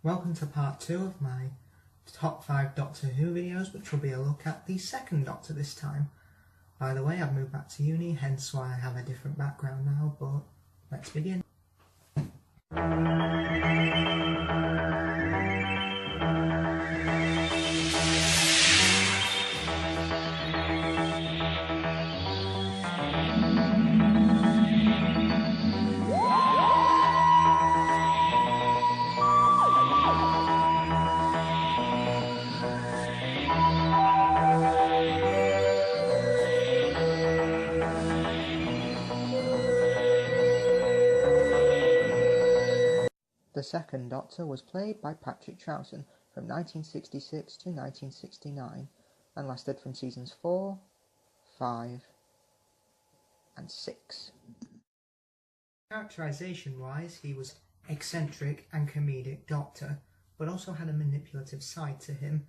Welcome to part 2 of my top 5 Doctor Who videos, which will be a look at the second Doctor this time. By the way, I've moved back to uni, hence why I have a different background now, but let's begin. The second Doctor was played by Patrick Troughton from 1966 to 1969 and lasted from seasons 4, 5 and 6. Characterisation-wise, he was eccentric and comedic Doctor, but also had a manipulative side to him.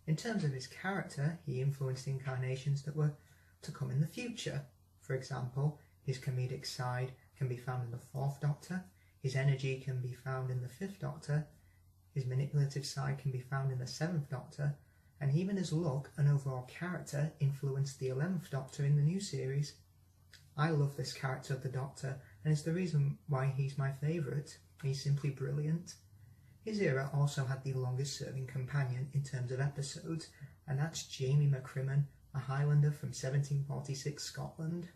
In terms of his character, he influenced incarnations that were to come in the future. For example, his comedic side can be found in the 4th Doctor, his energy can be found in the 5th Doctor, his manipulative side can be found in the 7th Doctor, and even his look and overall character influenced the 11th Doctor in the new series. I love this character of the Doctor, and it's the reason why he's my favourite. He's simply brilliant. His era also had the longest serving companion in terms of episodes, and that's Jamie McCrimmon, a Highlander from 1746 Scotland.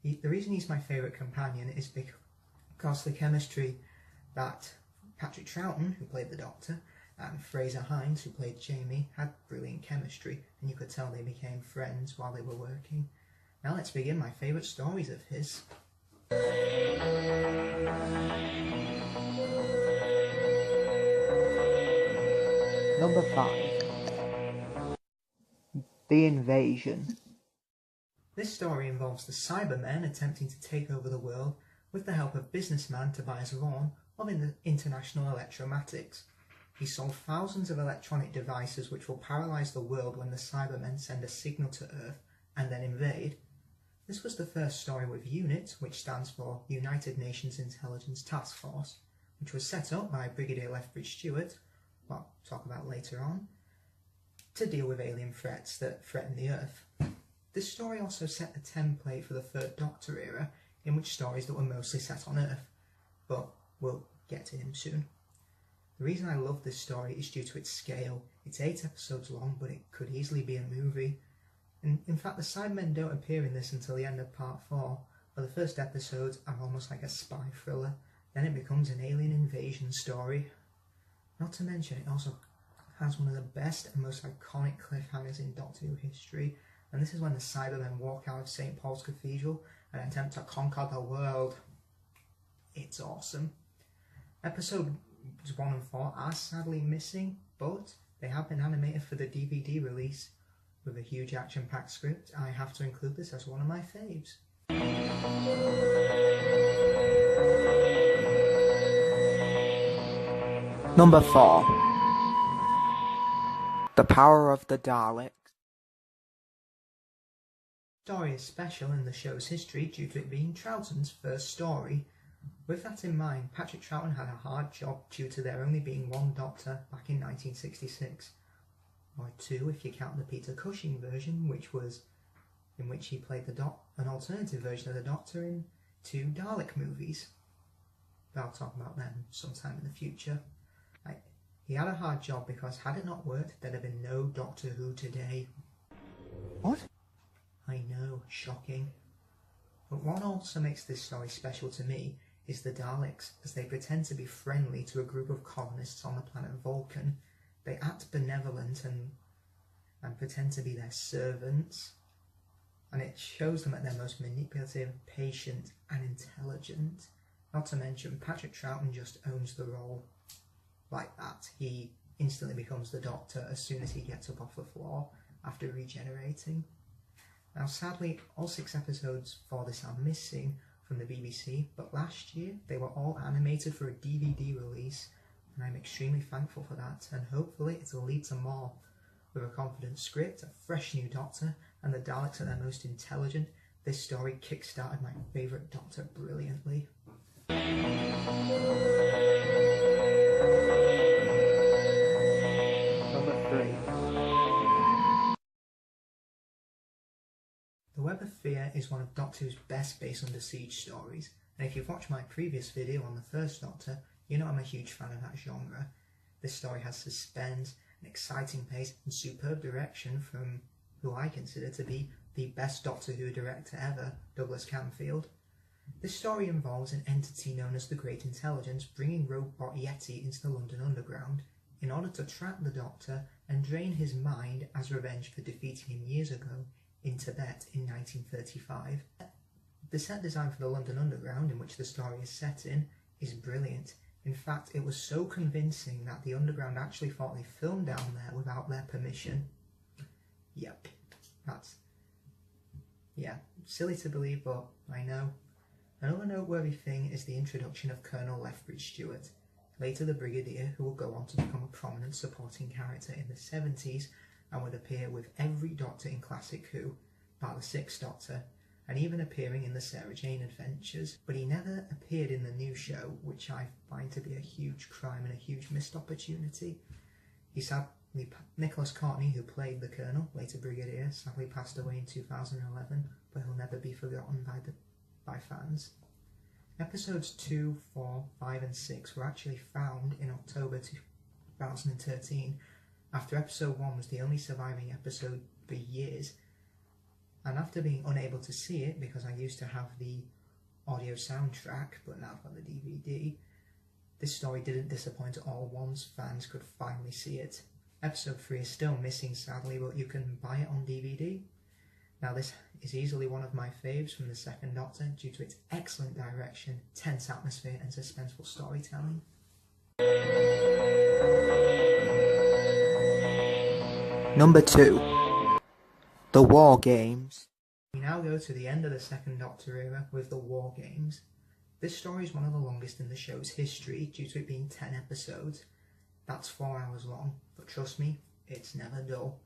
The reason he's my favourite companion is because the chemistry that Patrick Troughton, who played the Doctor, and Fraser Hines, who played Jamie, had brilliant chemistry, and you could tell they became friends while they were working. Now let's begin my favourite stories of his. Number 5. The Invasion. This story involves the Cybermen attempting to take over the world with the help of businessman Tobias Vaughan of International Electromatics. He sold thousands of electronic devices which will paralyse the world when the Cybermen send a signal to Earth and then invade. This was the first story with UNIT, which stands for United Nations Intelligence Task Force, which was set up by Brigadier Lethbridge Stewart, what I'll talk about later on, to deal with alien threats that threaten the Earth. This story also set the template for the 3rd Doctor era, in which stories that were mostly set on Earth, but we'll get to him soon. The reason I love this story is due to its scale. It's 8 episodes long, but it could easily be a movie. And in fact, the Cybermen don't appear in this until the end of part 4, but the first episodes are almost like a spy thriller. Then it becomes an alien invasion story. Not to mention, it also has one of the best and most iconic cliffhangers in Doctor Who history, and this is when the Cybermen walk out of St. Paul's Cathedral and attempt to conquer the world. It's awesome. Episodes 1 and 4 are sadly missing, but they have been animated for the DVD release. With a huge action-packed script, I have to include this as one of my faves. Number 4. The Power of the Daleks. The story is special in the show's history due to it being Troughton's first story. With that in mind, Patrick Troughton had a hard job due to there only being 1 Doctor back in 1966. Or 2 if you count the Peter Cushing version, in which he played an alternative version of the Doctor in 2 Dalek movies. But I'll talk about them sometime in the future. He had a hard job because had it not worked, there'd have been no Doctor Who today. What? I know, shocking. But what also makes this story special to me is the Daleks, as they pretend to be friendly to a group of colonists on the planet Vulcan. They act benevolent and pretend to be their servants, and it shows them at their most manipulative, patient and intelligent. Not to mention, Patrick Troughton just owns the role like that. He instantly becomes the Doctor as soon as he gets up off the floor after regenerating. Now sadly, all 6 episodes for this are missing from the BBC, but last year they were all animated for a DVD release, and I'm extremely thankful for that, and hopefully it'll lead to more. With a confident script, a fresh new Doctor, and the Daleks at their most intelligent, this story kick-started my favourite Doctor brilliantly. is one of Doctor Who's best base under siege stories, and if you've watched my previous video on the first Doctor, you know I'm a huge fan of that genre. This story has suspense, an exciting pace, and superb direction from who I consider to be the best Doctor Who director ever, Douglas Camfield. This story involves an entity known as the Great Intelligence bringing robot Yeti into the London Underground in order to trap the Doctor and drain his mind as revenge for defeating him years ago in Tibet in 1935. The set design for the London Underground, in which the story is set in, is brilliant. In fact, it was so convincing that the Underground actually thought they filmed down there without their permission. Yep, silly to believe, but I know. Another noteworthy thing is the introduction of Colonel Lethbridge Stewart, later the Brigadier, who will go on to become a prominent supporting character in the 70s and would appear with every Doctor in Classic Who, bar the Sixth Doctor, and even appearing in the Sarah Jane Adventures, but he never appeared in the new show, which I find to be a huge crime and a huge missed opportunity. Nicholas Courtney, who played the Colonel, later Brigadier, sadly passed away in 2011, but he'll never be forgotten by fans. Episodes 2, 4, 5 and 6 were actually found in October 2013, after episode 1 was the only surviving episode for years, and after being unable to see it because I used to have the audio soundtrack but now I've got the DVD, this story didn't disappoint at all once fans could finally see it. Episode 3 is still missing sadly, but you can buy it on DVD. Now this is easily one of my faves from the Second Doctor due to its excellent direction, tense atmosphere and suspenseful storytelling. Number 2. The War Games. We now go to the end of the Second Doctor era with the War Games. This story is one of the longest in the show's history due to it being 10 episodes. That's 4 hours long, but trust me, it's never dull.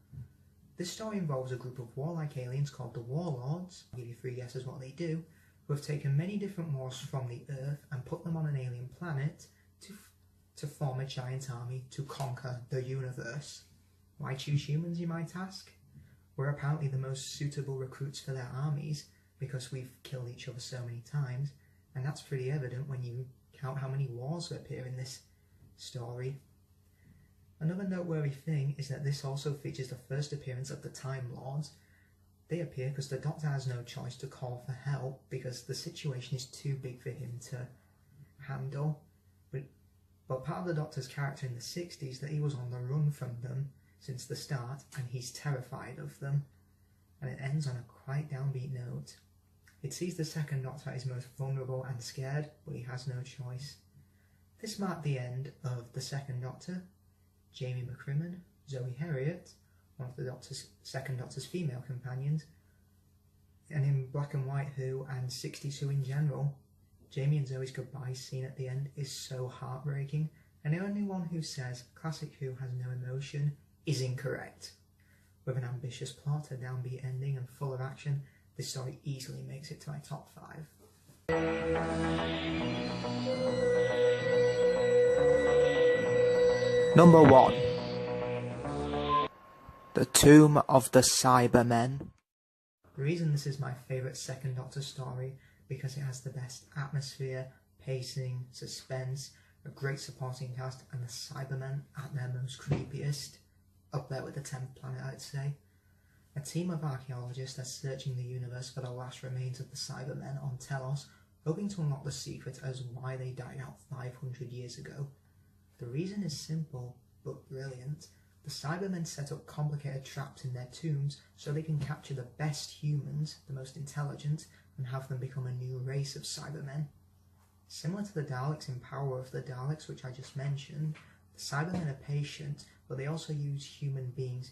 This story involves a group of warlike aliens called the Warlords, I'll give you 3 guesses what they do, who have taken many different wars from the Earth and put them on an alien planet to form a giant army to conquer the universe. Why choose humans, you might ask? We're apparently the most suitable recruits for their armies because we've killed each other so many times, and that's pretty evident when you count how many wars appear in this story. Another noteworthy thing is that this also features the first appearance of the Time Lords. They appear because the Doctor has no choice to call for help because the situation is too big for him to handle. But part of the Doctor's character in the 60s that he was on the run from them since the start and he's terrified of them. And it ends on a quite downbeat note. It sees the Second Doctor at his most vulnerable and scared, but he has no choice. This marked the end of the Second Doctor. Jamie McCrimmon, Zoe Herriot, one of the Second Doctor's female companions, and in Black and White Who and 60s Who in general, Jamie and Zoe's goodbye scene at the end is so heartbreaking, and the only one who says Classic Who has no emotion is incorrect. With an ambitious plot, a downbeat ending and full of action, this story easily makes it to my top 5. Number 1. The Tomb of the Cybermen. The reason this is my favourite Second Doctor story because it has the best atmosphere, pacing, suspense, a great supporting cast, and the Cybermen at their most creepiest. Up there with the 10th planet, I'd say. A team of archaeologists are searching the universe for the last remains of the Cybermen on Telos, hoping to unlock the secret as why they died out 500 years ago. The reason is simple, but brilliant. The Cybermen set up complicated traps in their tombs so they can capture the best humans, the most intelligent, and have them become a new race of Cybermen. Similar to the Daleks in Power of the Daleks, which I just mentioned, the Cybermen are patient, but they also use human beings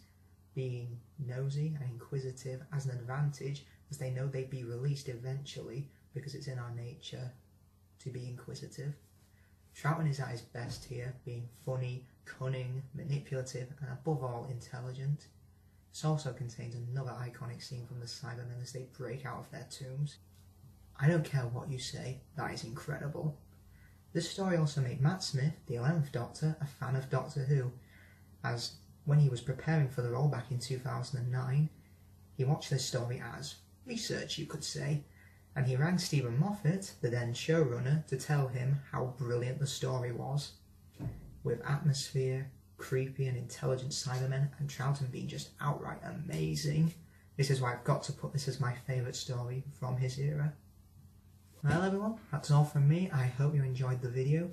being nosy and inquisitive as an advantage, as they know they'd be released eventually because it's in our nature to be inquisitive. Troutman is at his best here, being funny, cunning, manipulative, and above all intelligent. This also contains another iconic scene from the Cybermen as they break out of their tombs. I don't care what you say, that is incredible. This story also made Matt Smith, the 11th Doctor, a fan of Doctor Who, as when he was preparing for the role back in 2009, he watched this story as, research, you could say, and he rang Stephen Moffat, the then showrunner, to tell him how brilliant the story was, with atmosphere, creepy and intelligent Cybermen, and Troughton being just outright amazing. This is why I've got to put this as my favourite story from his era. Well everyone, that's all from me. I hope you enjoyed the video.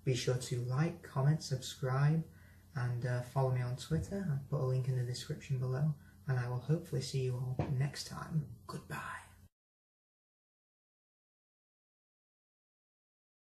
Be sure to like, comment, subscribe, and follow me on Twitter. I'll put a link in the description below, and I will hopefully see you all next time. Goodbye.